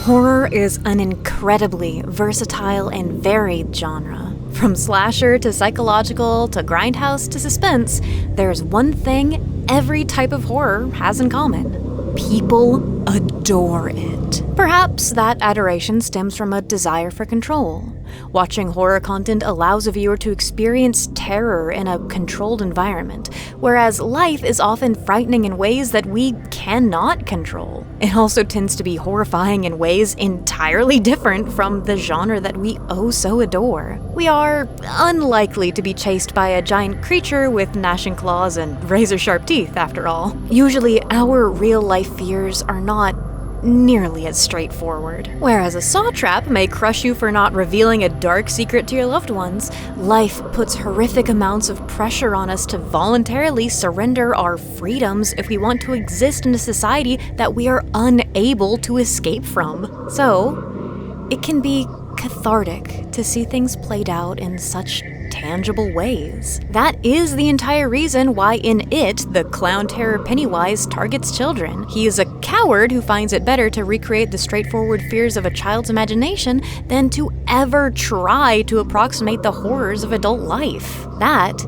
Horror is an incredibly versatile and varied genre. From slasher to psychological to grindhouse to suspense, there's one thing every type of horror has in common. People adore it. Perhaps that adoration stems from a desire for control. Watching horror content allows a viewer to experience terror in a controlled environment, whereas life is often frightening in ways that we cannot control. It also tends to be horrifying in ways entirely different from the genre that we oh so adore. We are unlikely to be chased by a giant creature with gnashing claws and razor-sharp teeth, after all. Usually, our real-life fears are not nearly as straightforward. Whereas a saw trap may crush you for not revealing a dark secret to your loved ones, life puts horrific amounts of pressure on us to voluntarily surrender our freedoms if we want to exist in a society that we are unable to escape from. So, it can be cathartic to see things played out in such tangible ways. That is the entire reason why in It, the clown terror Pennywise targets children. He is a coward who finds it better to recreate the straightforward fears of a child's imagination than to ever try to approximate the horrors of adult life. That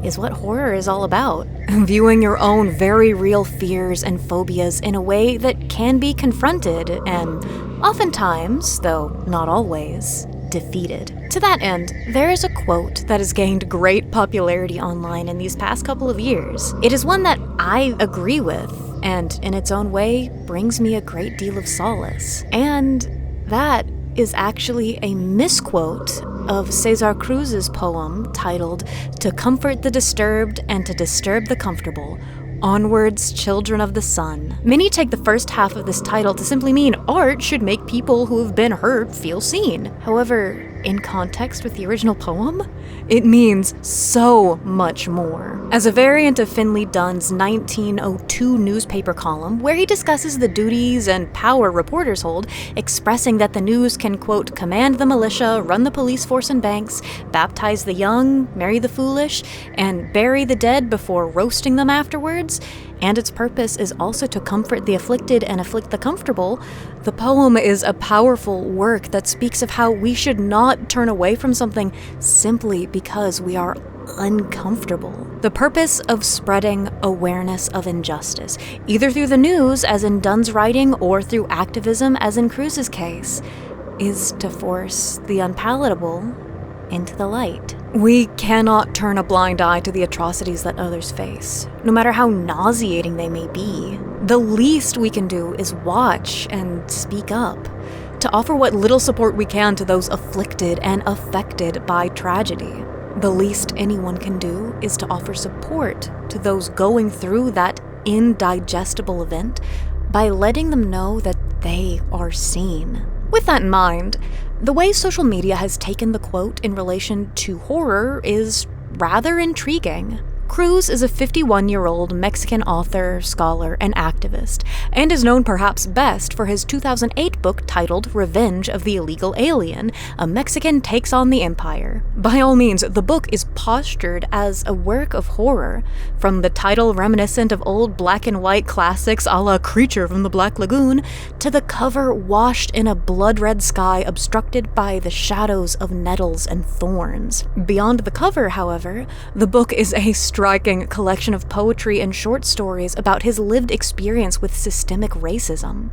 is what horror is all about. Viewing your own very real fears and phobias in a way that can be confronted and oftentimes, though not always, defeated. To that end, there is a quote that has gained great popularity online in these past couple of years. It is one that I agree with, and in its own way, brings me a great deal of solace. And that is actually a misquote of Cesar Cruz's poem titled "To Comfort the Disturbed and to Disturb the Comfortable, Onwards, Children of the Sun." Many take the first half of this title to simply mean art should make people who have been hurt feel seen. However, in context with the original poem, it means so much more. As a variant of Finley Dunn's 1902 newspaper column, where he discusses the duties and power reporters hold, expressing that the news can, quote, command the militia, run the police force and banks, baptize the young, marry the foolish, and bury the dead before roasting them afterwards, and its purpose is also to comfort the afflicted and afflict the comfortable, the poem is a powerful work that speaks of how we should not turn away from something simply because we are uncomfortable. The purpose of spreading awareness of injustice, either through the news, as in Dunn's writing, or through activism, as in Cruz's case, is to force the unpalatable into the light. We cannot turn a blind eye to the atrocities that others face, no matter how nauseating they may be. The least we can do is watch and speak up, to offer what little support we can to those afflicted and affected by tragedy. The least anyone can do is to offer support to those going through that indigestible event by letting them know that they are seen. With that in mind, the way social media has taken the quote in relation to horror is rather intriguing. Cruz is a 51-year-old Mexican author, scholar, and activist, and is known perhaps best for his 2008 book titled Revenge of the Illegal Alien, A Mexican Takes on the Empire. By all means, the book is postured as a work of horror, from the title reminiscent of old black and white classics a la Creature from the Black Lagoon, to the cover washed in a blood-red sky obstructed by the shadows of nettles and thorns. Beyond the cover, however, the book is a striking collection of poetry and short stories about his lived experience with systemic racism.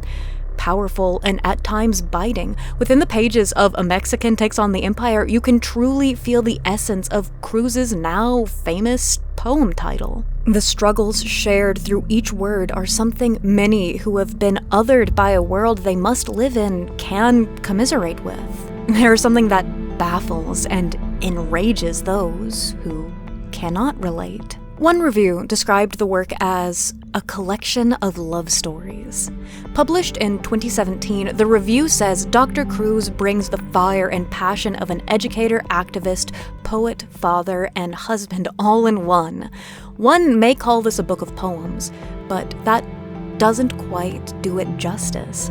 Powerful and at times biting, within the pages of A Mexican Takes on the Empire, you can truly feel the essence of Cruz's now famous poem title. The struggles shared through each word are something many who have been othered by a world they must live in can commiserate with. There is something that baffles and enrages those who cannot relate. One review described the work as a collection of love stories. Published in 2017, the review says Dr. Cruz brings the fire and passion of an educator, activist, poet, father, and husband all in one. One may call this a book of poems, but that doesn't quite do it justice.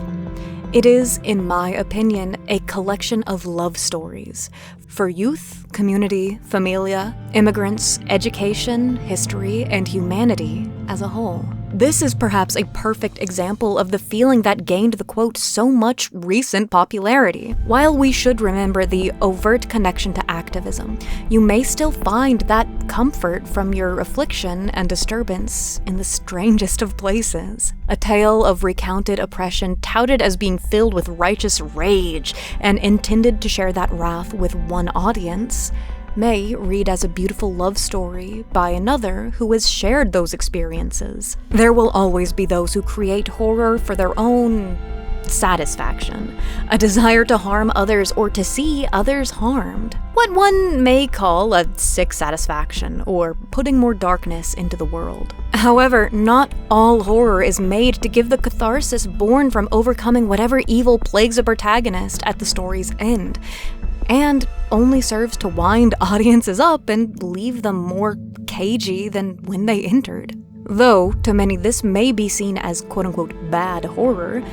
It is, in my opinion, a collection of love stories for youth, community, familia, immigrants, education, history, and humanity as a whole. This is perhaps a perfect example of the feeling that gained the quote so much recent popularity. While we should remember the overt connection to activism, you may still find that comfort from your affliction and disturbance in the strangest of places. A tale of recounted oppression touted as being filled with righteous rage and intended to share that wrath with one audience may read as a beautiful love story by another who has shared those experiences. There will always be those who create horror for their own satisfaction, a desire to harm others or to see others harmed. What one may call a sick satisfaction, or putting more darkness into the world. However, not all horror is made to give the catharsis born from overcoming whatever evil plagues a protagonist at the story's end, and only serves to wind audiences up and leave them more cagey than when they entered. Though, to many this may be seen as quote-unquote bad horror,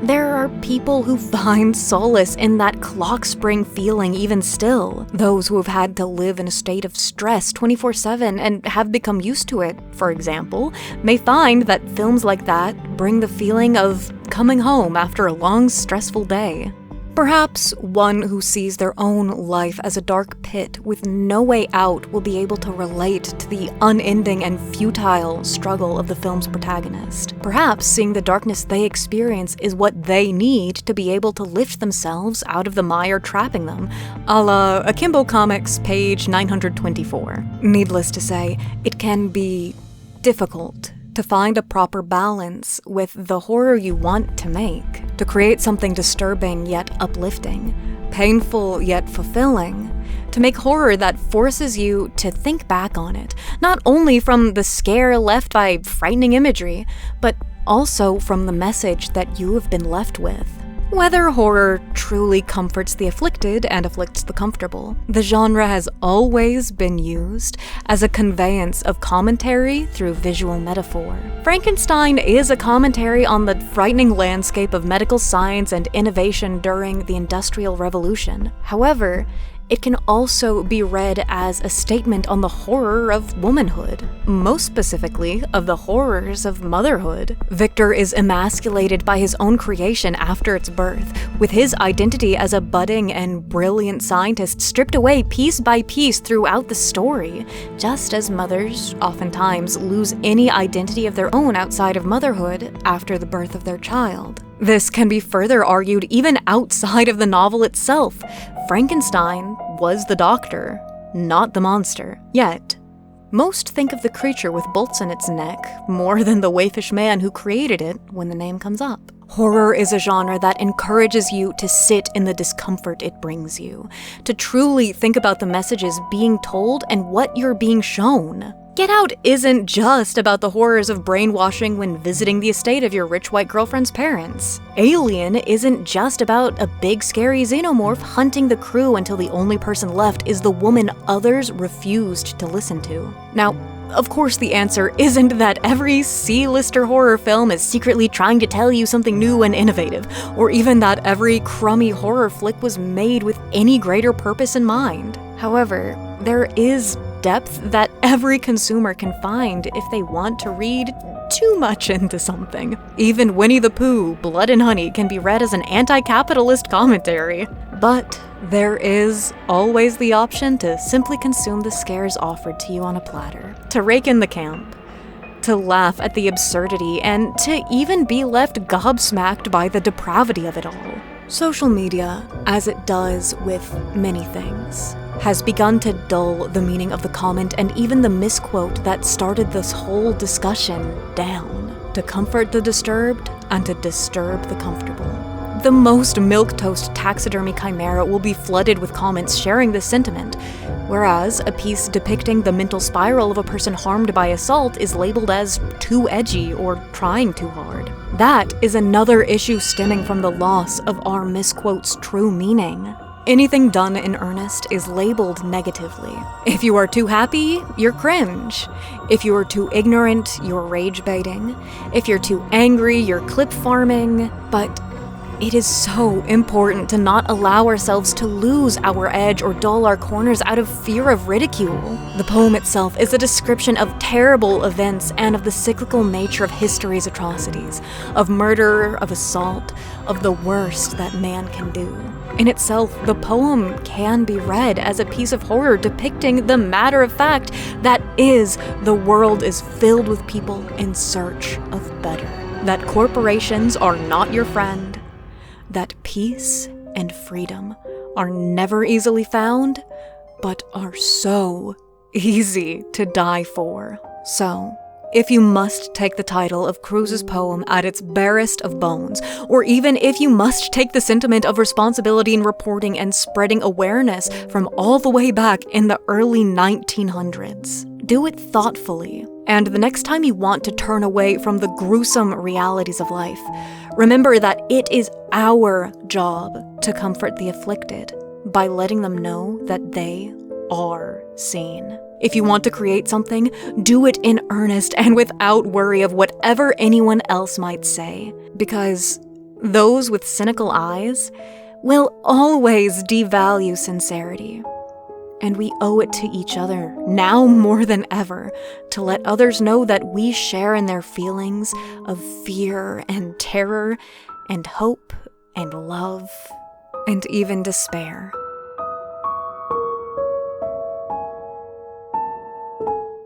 there are people who find solace in that clock spring feeling even still. Those who have had to live in a state of stress 24/7 and have become used to it, for example, may find that films like that bring the feeling of coming home after a long, stressful day. Perhaps one who sees their own life as a dark pit with no way out will be able to relate to the unending and futile struggle of the film's protagonist. Perhaps seeing the darkness they experience is what they need to be able to lift themselves out of the mire trapping them, a la Akimbo Comics, page 924. Needless to say, it can be difficult to find a proper balance with the horror you want to make, to create something disturbing yet uplifting, painful yet fulfilling, to make horror that forces you to think back on it, not only from the scare left by frightening imagery, but also from the message that you have been left with. Whether horror truly comforts the afflicted and afflicts the comfortable, the genre has always been used as a conveyance of commentary through visual metaphor. Frankenstein is a commentary on the frightening landscape of medical science and innovation during the Industrial Revolution. However, it can also be read as a statement on the horror of womanhood, most specifically of the horrors of motherhood. Victor is emasculated by his own creation after its birth, with his identity as a budding and brilliant scientist stripped away piece by piece throughout the story, just as mothers oftentimes lose any identity of their own outside of motherhood after the birth of their child. This can be further argued even outside of the novel itself. Frankenstein was the doctor, not the monster. Yet, most think of the creature with bolts in its neck more than the waifish man who created it when the name comes up. Horror is a genre that encourages you to sit in the discomfort it brings you, to truly think about the messages being told and what you're being shown. Get Out isn't just about the horrors of brainwashing when visiting the estate of your rich white girlfriend's parents. Alien isn't just about a big scary xenomorph hunting the crew until the only person left is the woman others refused to listen to. Now, of course the answer isn't that every C-lister horror film is secretly trying to tell you something new and innovative, or even that every crummy horror flick was made with any greater purpose in mind. However, there is depth that every consumer can find if they want to read too much into something. Even Winnie the Pooh, Blood and Honey can be read as an anti-capitalist commentary. But there is always the option to simply consume the scares offered to you on a platter, to rake in the camp, to laugh at the absurdity, and to even be left gobsmacked by the depravity of it all. Social media, as it does with many things, has begun to dull the meaning of the comment and even the misquote that started this whole discussion down, to comfort the disturbed and to disturb the comfortable. The most milquetoast taxidermy chimera will be flooded with comments sharing this sentiment, whereas a piece depicting the mental spiral of a person harmed by assault is labeled as too edgy or trying too hard. That is another issue stemming from the loss of our misquote's true meaning. Anything done in earnest is labeled negatively. If you are too happy, you're cringe. If you are too ignorant, you're rage baiting. If you're too angry, you're clip farming. But It is so important to not allow ourselves to lose our edge or dull our corners out of fear of ridicule. The poem itself is a description of terrible events and of the cyclical nature of history's atrocities, of murder, of assault, of the worst that man can do. In itself, the poem can be read as a piece of horror depicting the matter of fact that is, the world is filled with people in search of better. That corporations are not your friend. That peace and freedom are never easily found, but are so easy to die for. So, if you must take the title of Cruz's poem at its barest of bones, or even if you must take the sentiment of responsibility in reporting and spreading awareness from all the way back in the early 1900s, do it thoughtfully. And the next time you want to turn away from the gruesome realities of life, remember that it is our job to comfort the afflicted by letting them know that they are seen. If you want to create something, do it in earnest and without worry of whatever anyone else might say, because those with cynical eyes will always devalue sincerity. And we owe it to each other, now more than ever, to let others know that we share in their feelings of fear and terror and hope and love and even despair.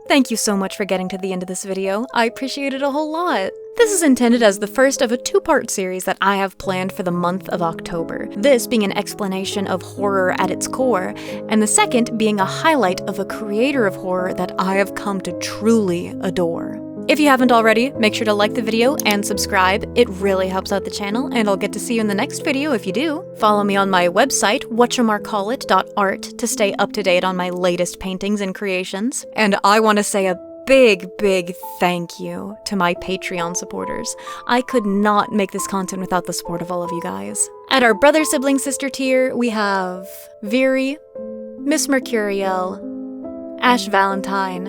Thank you so much for getting to the end of this video. I appreciate it a whole lot. This is intended as the first of a two-part series that I have planned for the month of October, this being an explanation of horror at its core, and the second being a highlight of a creator of horror that I have come to truly adore. If you haven't already, make sure to like the video and subscribe. It really helps out the channel, and I'll get to see you in the next video if you do. Follow me on my website, whatchamarcallit.art, to stay up to date on my latest paintings and creations. And I want to say a big thank you to my Patreon supporters. I could not make this content without the support of all of you guys. At our brother, sibling, sister tier, we have Viri, Miss Mercuriel, Ash Valentine,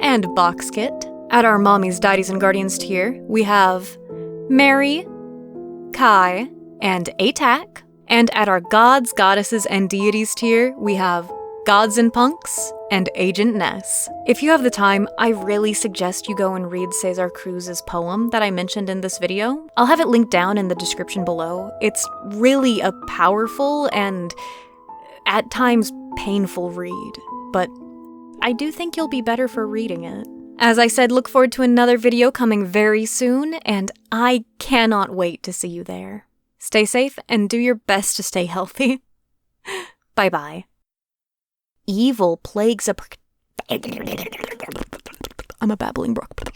and Boxkit. At our Mommies, Daddies, and Guardians tier, we have Mary, Kai, and Atac. And at our Gods, Goddesses, and Deities tier, we have Gods and Punks and Agent Ness. If you have the time, I really suggest you go and read Cesar Cruz's poem that I mentioned in this video. I'll have it linked down in the description below. It's really a powerful and, at times, painful read, but I do think you'll be better for reading it. As I said, look forward to another video coming very soon, and I cannot wait to see you there. Stay safe and do your best to stay healthy. Bye-bye. Evil plagues I'm a babbling brook.